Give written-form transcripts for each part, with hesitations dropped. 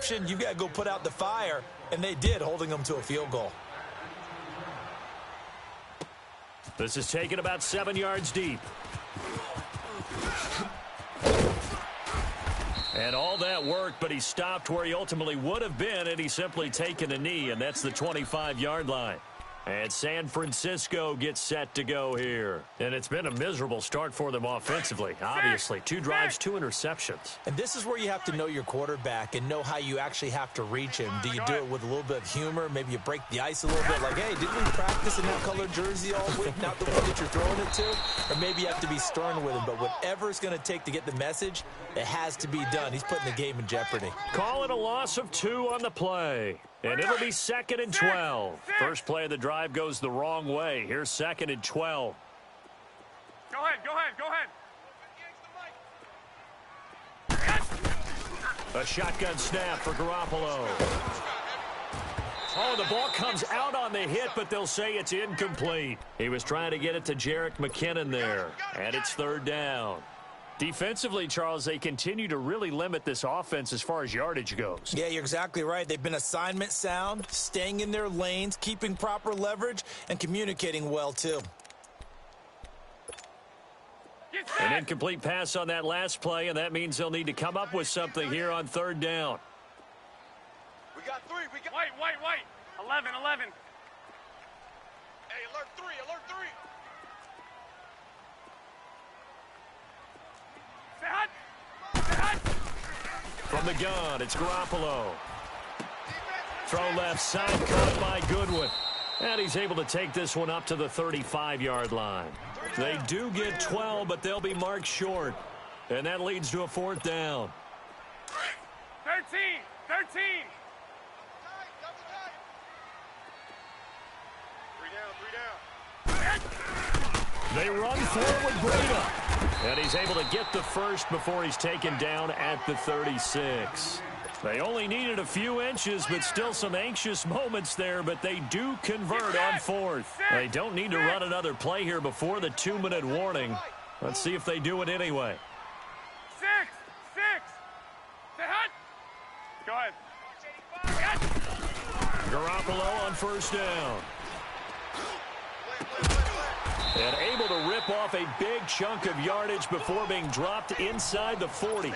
interception. You've got to go put out the fire, and they did, holding them to a field goal. This is taken about 7 yards deep. And all that worked, but he stopped where he ultimately would have been, and he's simply taken a knee, and that's the 25-yard line. And San Francisco gets set to go here. And it's been a miserable start for them offensively, obviously. 2 drives, 2 interceptions. And this is where you have to know your quarterback and know how you actually have to reach him. Do you do it with a little bit of humor? Maybe you break the ice a little bit, like, hey, didn't we practice in that colored jersey all week, not the one that you're throwing it to? Or maybe you have to be stern with him. But whatever it's going to take to get the message, it has to be done. He's putting the game in jeopardy. Call it a loss of 2 on the play. And it'll be 2nd and 12. First play of the drive goes the wrong way. Here's 2nd and 12. Go ahead. A shotgun snap for Garoppolo. Oh, the ball comes out on the hit, but they'll say it's incomplete. He was trying to get it to Jerick McKinnon there, and it's 3rd down. Defensively, Charles, they continue to really limit this offense as far as yardage goes. Yeah, you're exactly right. They've been assignment sound, staying in their lanes, keeping proper leverage, and communicating well, too. An incomplete pass on that last play, and that means they'll need to come up with something here on 3rd down. We got 3. Wait. 11. Hey, alert 3. From the gun, it's Garoppolo. Throw left side, caught by Goodwin. And he's able to take this one up to the 35-yard line. They do get 12, but they'll be marked short. And that leads to a 4th down. 13. They run forward, Breda. And he's able to get the first before he's taken down at the 36. They only needed a few inches, but still some anxious moments there, but they do convert on 4th. They don't need to run another play here before the 2-minute warning. Let's see if they do it anyway. 6. Go ahead. Garoppolo on 1st down. And able to rip off a big chunk of yardage before being dropped inside the 40.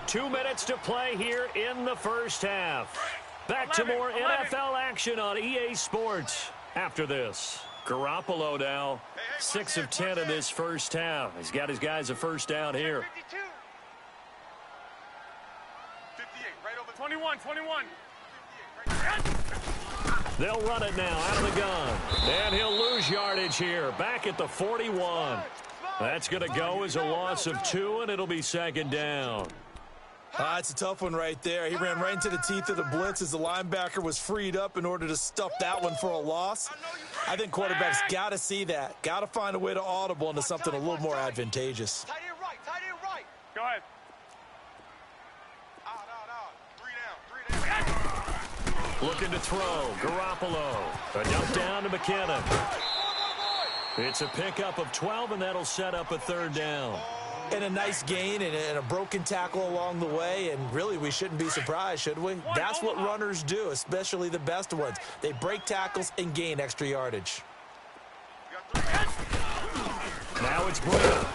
2 minutes to play here in the first half. Back to more NFL action on EA Sports after this. Garoppolo now 6 of 10 in this first half. He's got his guys a first down here. 58, right over 21. They'll run it now out of the gun. And he'll lose yardage here. Back at the 41. That's going to go as a loss of 2, and it'll be 2nd down. It's a tough one right there. He ran right into the teeth of the blitz as the linebacker was freed up in order to stuff that one for a loss. I think quarterbacks got to see that. Got to find a way to audible into something a little more advantageous. Tight end right. Go ahead. Looking to throw. Garoppolo. A dump down to McKinnon. It's a pickup of 12, and that'll set up a 3rd down. And a nice gain and a broken tackle along the way, and really we shouldn't be surprised, should we? That's what runners do, especially the best ones. They break tackles and gain extra yardage. Now it's Breda.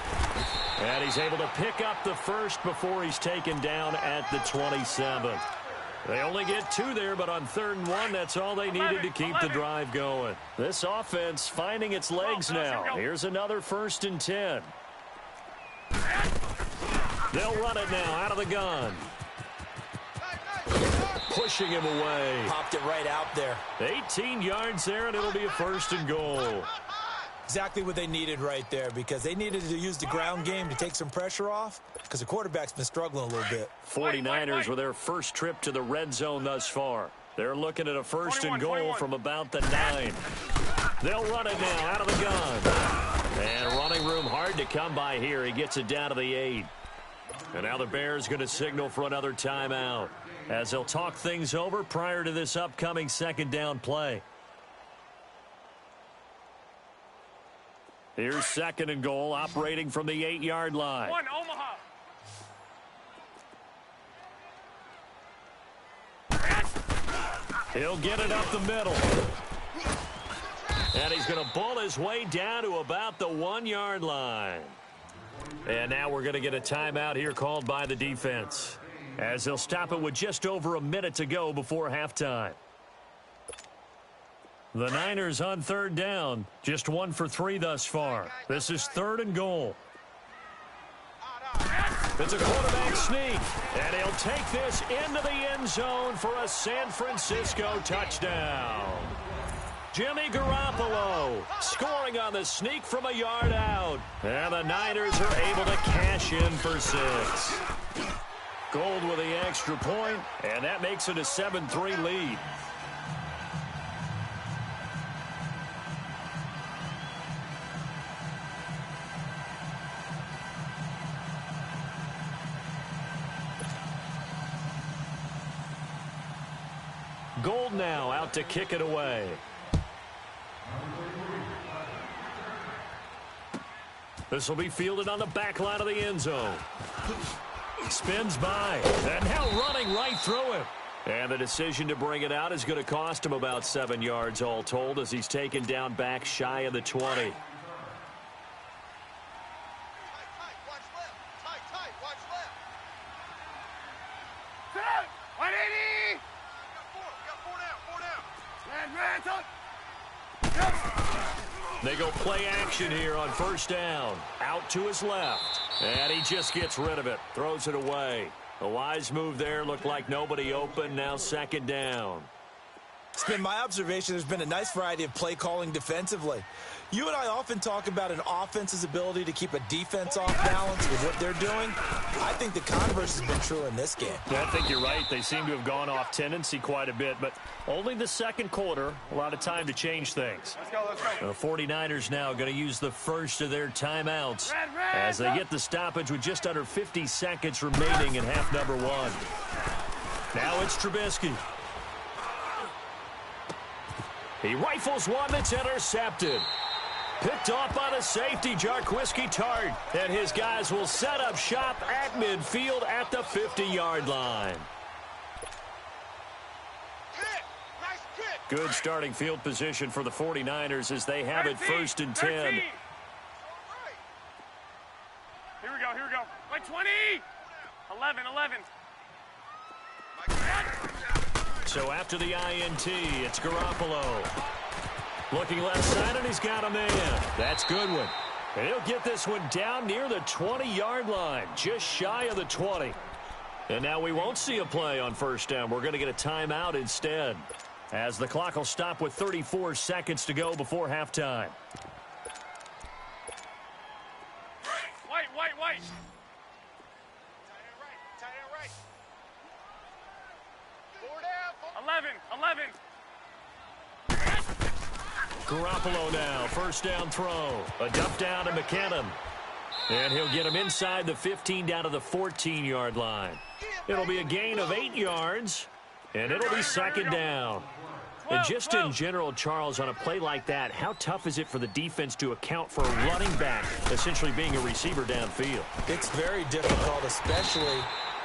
And he's able to pick up the first before he's taken down at the 27. They only get 2 there, but on 3rd and 1, that's all they needed to keep the drive going. This offense finding its legs now. Here's another 1st and 10. They'll run it now out of the gun. Pushing him away. Popped it right out there. 18 yards there, and it'll be a 1st and goal. Exactly what they needed right there, because they needed to use the ground game to take some pressure off, because the quarterback's been struggling a little bit. 49ers with their first trip to the red zone thus far. They're looking at a 1st and goal from about the 9. They'll run it now out of the gun. And running room hard to come by here. He gets it down to the 8. And now the Bears going to signal for another timeout as they'll talk things over prior to this upcoming 2nd down play. Here's 2nd and goal, operating from the 8-yard line. One, Omaha. He'll get it up the middle. And he's going to bull his way down to about the 1-yard line. And now we're going to get a timeout here called by the defense, as they'll stop it with just over a minute to go before halftime. The Niners on third down, just 1 for 3 thus far. This is 3rd and goal. It's a quarterback sneak, and he'll take this into the end zone for a San Francisco touchdown. Jimmy Garoppolo scoring on the sneak from a yard out. And the Niners are able to cash in for 6. Gold with the extra point, and that makes it a 7-3 lead. Gold now out to kick it away. This will be fielded on the back line of the end zone. Spins by, and now running right through him. And the decision to bring it out is going to cost him about 7 yards all told, as he's taken down back shy of the 20. Tight, watch left. Tight, watch left. Set! 180! We got four down. Man, touch. They go play action here on first down. Out to his left. And he just gets rid of it. Throws it away. A wise move there. Looked like nobody open. Now 2nd down. It's been my observation there's been a nice variety of play calling defensively. You and I often talk about an offense's ability to keep a defense off balance with what they're doing. I think the converse has been true in this game. Yeah, I think you're right. They seem to have gone off tendency quite a bit, but only the 2nd quarter, a lot of time to change things. Let's go. The 49ers now going to use the first of their timeouts as they get the stoppage with just under 50 seconds remaining in half number 1. Now it's Trubisky. He rifles one that's intercepted. Picked off by the safety, Jarquiski Tart. And his guys will set up shop at midfield at the 50-yard line. Nice kick. Good starting field position for the 49ers as they have it 1st and 10. 13. Here we go. Like 20. 11. So after the INT, it's Garoppolo. Looking left side, and he's got a man. That's Goodwin. And he'll get this one down near the 20-yard line, just shy of the 20. And now we won't see a play on first down. We're going to get a timeout instead, as the clock will stop with 34 seconds to go before halftime. White. Tight end right. 4 down. 11. Garoppolo now, first down throw. A dump down to McKinnon. And he'll get him inside the 15 down to the 14-yard line. It'll be a gain of 8 yards, and it'll be 2nd down. And just in general, Charles, on a play like that, how tough is it for the defense to account for a running back essentially being a receiver downfield? It's very difficult, especially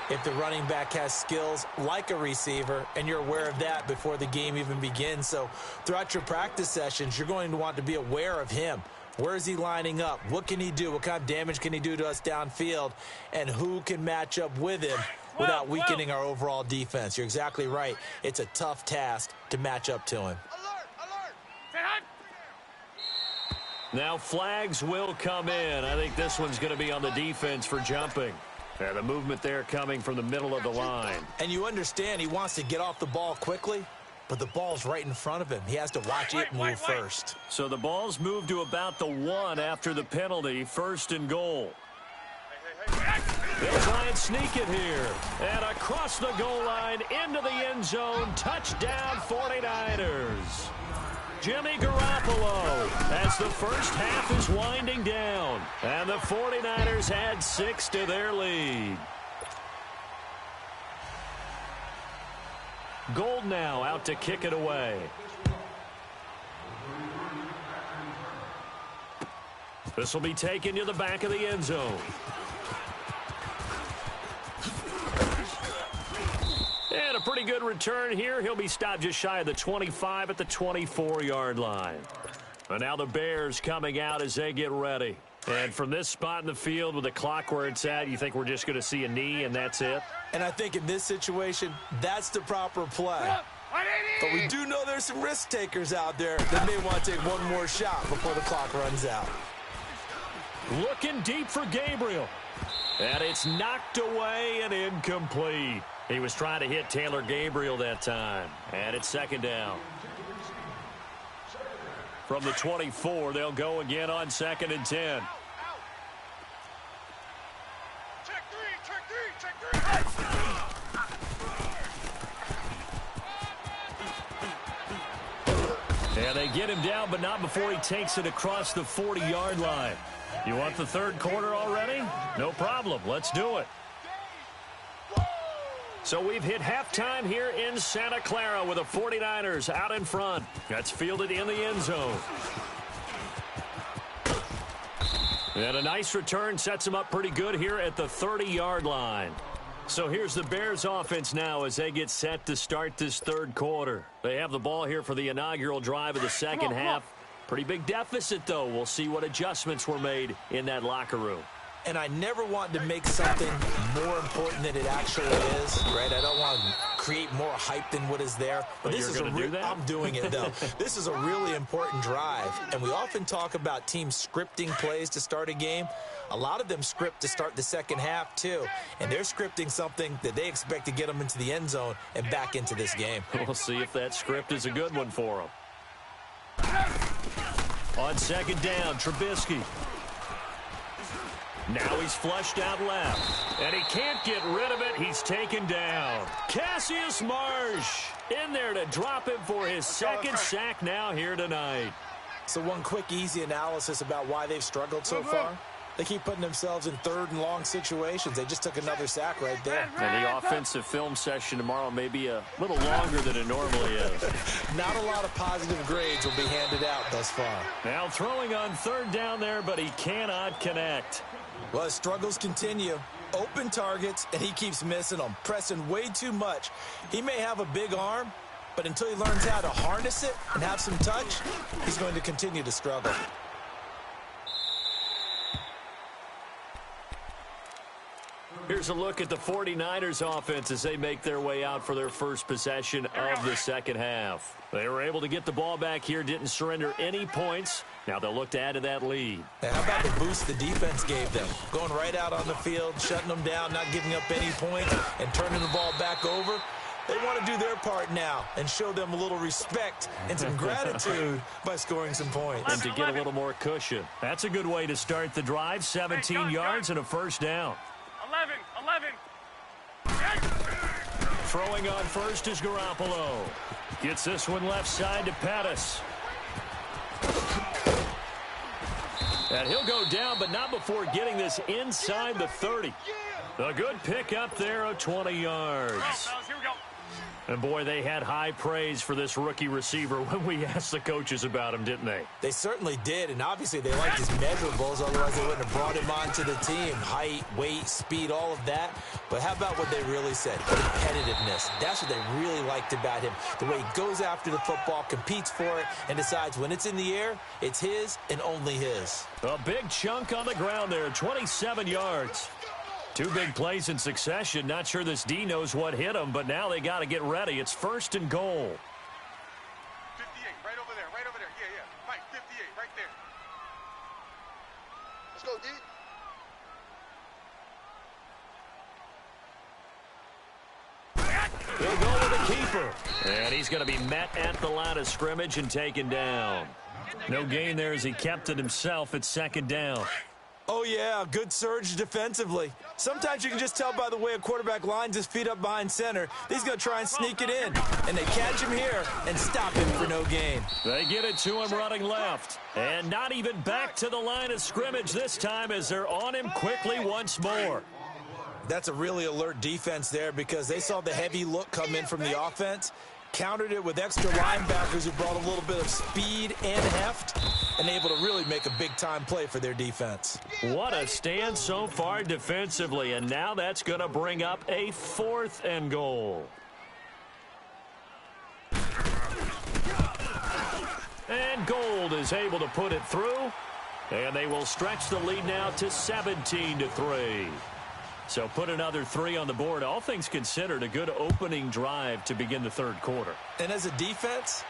if the running back has skills like a receiver, and you're aware of that before the game even begins. So throughout your practice sessions, you're going to want to be aware of him. Where is he lining up? What can he do? What kind of damage can he do to us downfield? And who can match up with him without weakening our overall defense? You're exactly right. It's a tough task to match up to him. Alert. Say hi. Now flags will come in. I think this one's going to be on the defense for jumping. And the movement there coming from the middle of the line. And you understand he wants to get off the ball quickly, but the ball's right in front of him. He has to watch it move first. So the ball's moved to about the 1 after the penalty, 1st and goal. They'll try and sneak it here. And across the goal line into the end zone. Touchdown 49ers. Jimmy Garoppolo as the first half is winding down. And the 49ers add 6 to their lead. Gold now out to kick it away. This will be taken to the back of the end zone. And a pretty good return here. He'll be stopped just shy of the 25 at the 24-yard line. And now the Bears coming out as they get ready. And from this spot in the field with the clock where it's at, you think we're just going to see a knee and that's it? And I think in this situation, that's the proper play. But we do know there's some risk takers out there that may want to take one more shot before the clock runs out. Looking deep for Gabriel. And it's knocked away and incomplete. He was trying to hit Taylor Gabriel that time. And it's second down. From the 24, they'll go again on 2nd and 10. Check three. And they get him down, but not before he takes it across the 40-yard line. You want the third quarter already? No problem. Let's do it. So we've hit halftime here in Santa Clara with the 49ers out in front. That's fielded in the end zone. And a nice return sets them up pretty good here at the 30-yard line. So here's the Bears offense now as they get set to start this third quarter. They have the ball here for the inaugural drive of the second half. Pretty big deficit, though. We'll see what adjustments were made in that locker room. And I never want to make something more important than it actually is, right? I don't want to create more hype than what is there. But this is I'm doing it, though. This is a really important drive. And we often talk about teams scripting plays to start a game. A lot of them script to start the second half, too. And they're scripting something that they expect to get them into the end zone and back into this game. We'll see if that script is a good one for them. On second down, Trubisky. Now he's flushed out left. And he can't get rid of it. He's taken down. Cassius Marsh in there to drop him for his second sack now here tonight. So one quick, easy analysis about why they've struggled so far. They keep putting themselves in third and long situations. They just took another sack right there. And the offensive film session tomorrow may be a little longer than it normally is. Not a lot of positive grades will be handed out thus far. Now throwing on third down there, but he cannot connect. Well, his struggles continue. Open targets, and he keeps missing them, pressing way too much. He may have a big arm, but until he learns how to harness it and have some touch, he's going to continue to struggle. Here's a look at the 49ers offense as they make their way out for their first possession of the second half. They were able to get the ball back here, didn't surrender any points. Now they'll look to add to that lead. And how about the boost the defense gave them? Going right out on the field, shutting them down, not giving up any points, and turning the ball back over. They want to do their part now and show them a little respect and some gratitude by scoring some points. And to get a little more cushion. That's a good way to start the drive. 17 yards and a first down. 11. Throwing on first is Garoppolo. Gets this one left side to Pettis. And he'll go down, but not before getting this inside the 30. A good pickup there of 20 yards. Here we go. And, boy, they had high praise for this rookie receiver when we asked the coaches about him, didn't they? They certainly did, and obviously they liked his measurables, otherwise they wouldn't have brought him onto the team. Height, weight, speed, all of that. But how about what they really said? Competitiveness. That's what they really liked about him. The way he goes after the football, competes for it, and decides when it's in the air, it's his and only his. A big chunk on the ground there, 27 yards. Two big plays in succession. Not sure this D knows what hit him, but now they got to get ready. It's first and goal. 58, right over there. Yeah. Mike, 58, right there. They'll go with the keeper. And he's going to be met at the line of scrimmage and taken down. No gain there as he kept it himself at second down. Oh, yeah, good surge defensively. Sometimes you can just tell by the way a quarterback lines his feet up behind center. He's going to try and sneak it in. And they catch him here and stop him for no gain. They get it to him running left. And not even back to the line of scrimmage this time as they're on him quickly once more. That's a really alert defense there because they saw the heavy look come in from the offense, countered it with extra linebackers who brought a little bit of speed and heft, and able to really make a big-time play for their defense. What a stand so far defensively, and now that's going to bring up a 4th and goal. And Gold is able to put it through. And they will stretch the lead now to 17-3. So put another 3 on the board. All things considered, a good opening drive to begin the third quarter. And as a defense,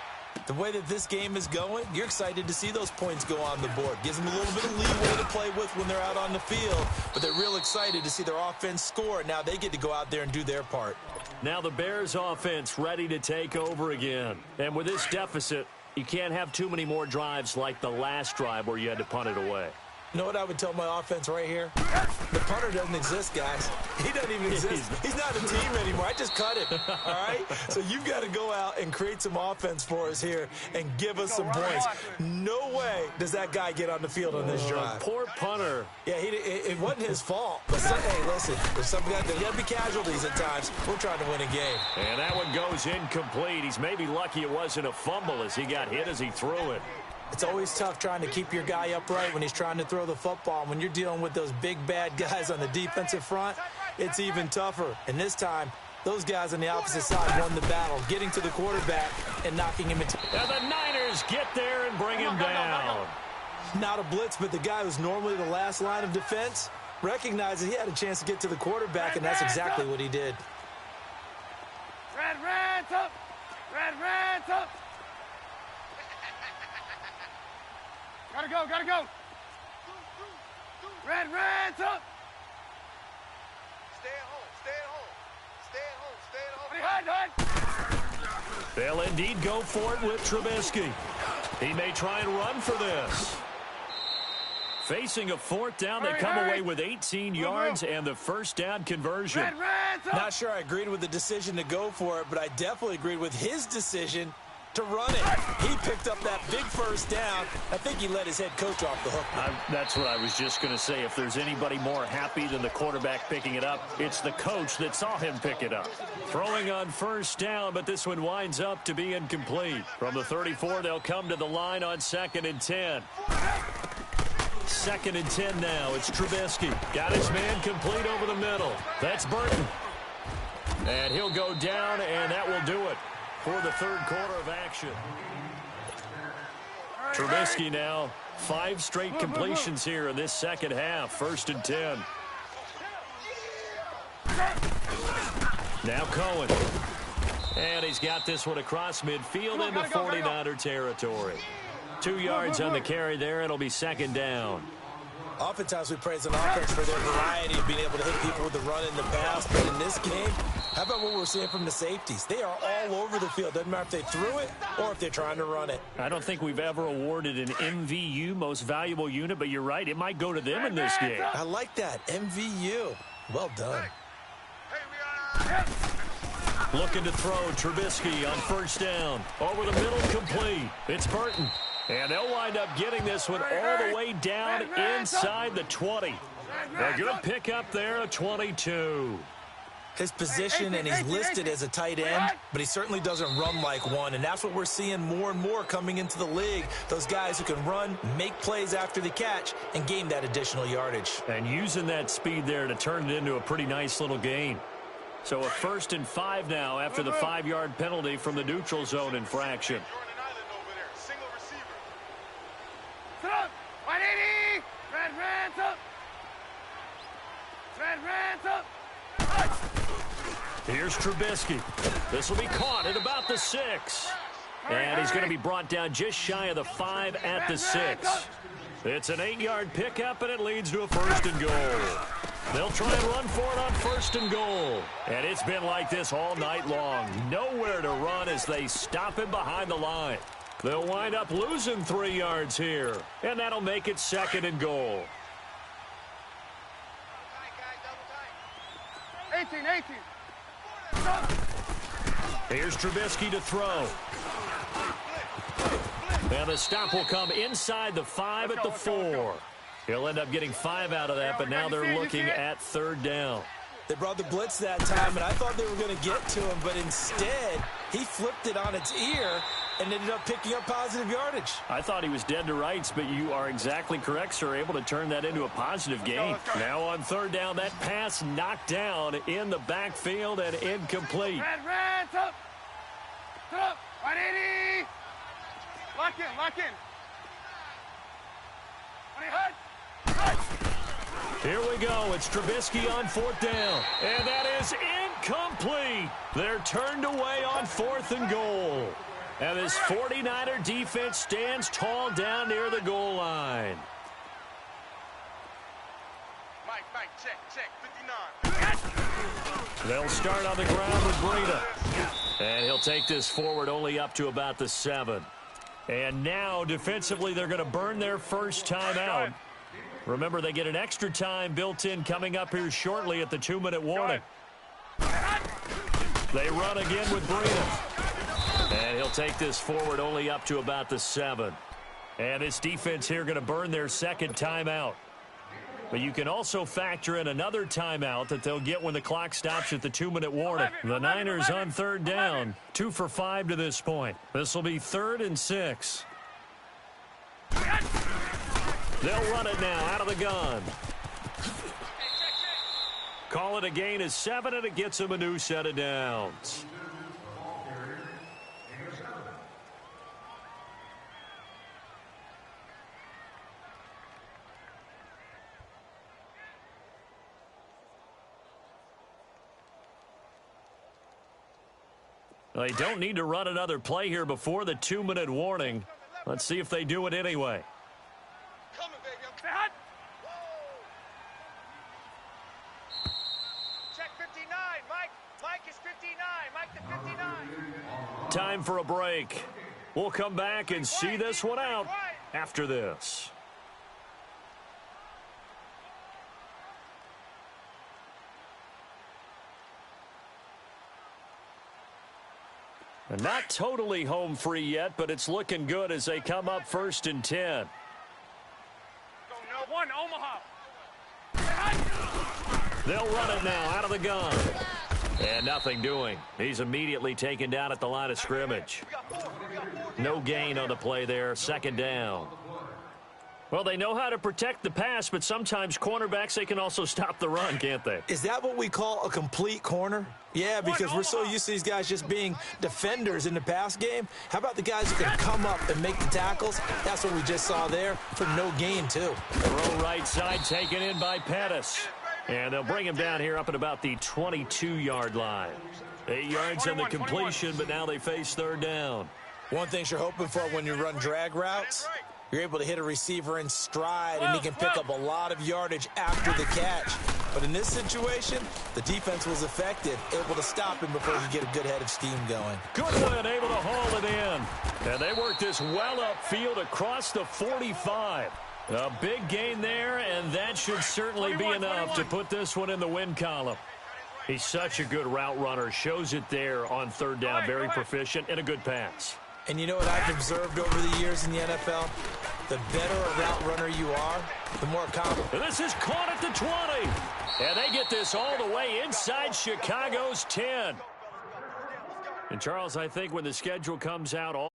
the way that this game is going, you're excited to see those points go on the board. Gives them a little bit of leeway to play with when they're out on the field, but they're real excited to see their offense score. Now they get to go out there and do their part. Now the Bears offense ready to take over again. And with this deficit, you can't have too many more drives like the last drive where you had to punt it away. You know what I would tell my offense right here? The punter doesn't exist, guys. He doesn't even exist. He's not a team anymore. I just cut him, all right? So you've got to go out and create some offense for us here and give us some points. No way does that guy get on the field on this drive. Poor punter. Yeah, it wasn't his fault. But hey, listen, there's got to be casualties at times. We're trying to win a game. And that one goes incomplete. He's maybe lucky it wasn't a fumble as he got hit as he threw it. It's always tough trying to keep your guy upright when he's trying to throw the football. When you're dealing with those big, bad guys on the defensive front, it's even tougher. And this time, those guys on the opposite side won the battle, getting to the quarterback and knocking him into... And the Niners get there and bring him down. Not a blitz, but the guy who's normally the last line of defense recognizes he had a chance to get to the quarterback, and that's exactly what he did. Red Reds up! Red Reds up! Gotta go, gotta go! Red Reds up! Stay at home, stay at home. Stay at home, stay at home. Hide. They'll indeed go for it with Trubisky. He may try and run for this. Facing a fourth down, they come away with 18 yards and the first down conversion. Red Reds up! Not sure I agreed with the decision to go for it, but I definitely agreed with his decision to run it. He picked up that big first down. I think he let his head coach off the hook. That's what I was just going to say. If there's anybody more happy than the quarterback picking it up, it's the coach that saw him pick it up. Throwing on first down, but this one winds up to be incomplete. From the 34, they'll come to the line on 2nd and 10. 2nd and 10 now. It's Trubisky. Got his man complete over the middle. That's Burton. And he'll go down, and that will do it for the third quarter of action. Trubisky now, 5 straight completions here in this second half. 1st and 10. Now Cohen. And he's got this one across midfield into 49er territory. 2 yards on the carry there. It'll be 2nd down. Oftentimes we praise an offense for their variety of being able to hit people with the run in the pass. But in this game, how about what we're seeing from the safeties? They are all over the field. Doesn't matter if they threw it or if they're trying to run it. I don't think we've ever awarded an MVU, most valuable unit, but you're right. It might go to them in this game. I like that. MVU. Well done. Looking to throw Trubisky on first down. Over the middle, complete. It's Burton. And they'll wind up getting this one all the way down inside the 20. A good pickup there, a 22. His position, and he's listed as a tight end, but he certainly doesn't run like one, and that's what we're seeing more and more coming into the league. Those guys who can run, make plays after the catch, and gain that additional yardage. And using that speed there to turn it into a pretty nice little gain. So a 1st and 5 now after the 5-yard penalty from the neutral zone infraction. 180! Red Reds up! Red Reds up! Here's Trubisky. This will be caught at about the 6. And he's going to be brought down just shy of the 5 at the 6. It's an 8-yard pickup, and it leads to a 1st and goal. They'll try and run for it on 1st and goal. And it's been like this all night long. Nowhere to run as they stop him behind the line. They'll wind up losing 3 yards here. And that'll make it 2nd and goal. 18. Here's Trubisky to throw. And the stop will come inside the 5 at the 4. He'll end up getting 5 out of that, but now they're looking at 3rd down. They brought the blitz that time, and I thought they were going to get to him, but instead, he flipped it on its ear and ended up picking up positive yardage. I thought he was dead to rights, but you are exactly correct, sir. Able to turn that into a positive gain. Now on 3rd down, that pass knocked down in the backfield and incomplete. Red Reds up! 180! Lock in, lock in. On your head. Here we go. It's Trubisky on 4th down. And that is incomplete. They're turned away on 4th and goal. And this 49er defense stands tall down near the goal line. Mike, check, 59. They'll start on the ground with Breida. And he'll take this forward only up to about the 7. And now, defensively, they're going to burn their first timeout. Remember, they get an extra time built in coming up here shortly at the 2-minute warning. They run again with Breida. And he'll take this forward only up to about the 7. And this defense here going to burn their second timeout. But you can also factor in another timeout that they'll get when the clock stops at the 2-minute warning. The Niners on 3rd down, 2 for 5 to this point. This will be 3rd and 6. They'll run it now out of the gun. Call it a gain of 7, and it gets them a new set of downs. They don't need to run another play here before the 2-minute warning. Let's see if they do it anyway. Coming, baby. Stay hot. Check 59. Mike is 59. Mike to 59. Time for a break. We'll come back and see this one out after this. And not totally home free yet, but it's looking good as they come up 1st and 10. One, Omaha. They'll run it now out of the gun. And nothing doing. He's immediately taken down at the line of scrimmage. No gain on the play there. 2nd down. Well, they know how to protect the pass, but sometimes cornerbacks, they can also stop the run, can't they? Is that what we call a complete corner? Yeah, because we're so used to these guys just being defenders in the pass game. How about the guys who can come up and make the tackles? That's what we just saw there for no gain, too. Throw right side taken in by Pettis. And they'll bring him down here up at about the 22-yard line. 8 yards on the completion, but now they face 3rd down. One thing you're hoping for when you run drag routes, you're able to hit a receiver in stride, and he can pick up a lot of yardage after the catch. But in this situation, the defense was effective, able to stop him before he get a good head of steam going. Goodwin able to haul it in. And they work this well upfield across the 45. A big gain there, and that should certainly be enough to put this one in the win column. He's such a good route runner. Shows it there on 3rd down. Very proficient and a good pass. And you know what I've observed over the years in the NFL? The better a route runner you are, the more confident. And this is caught at the 20. And they get this all the way inside Chicago's 10. And, Charles, I think when the schedule comes out, all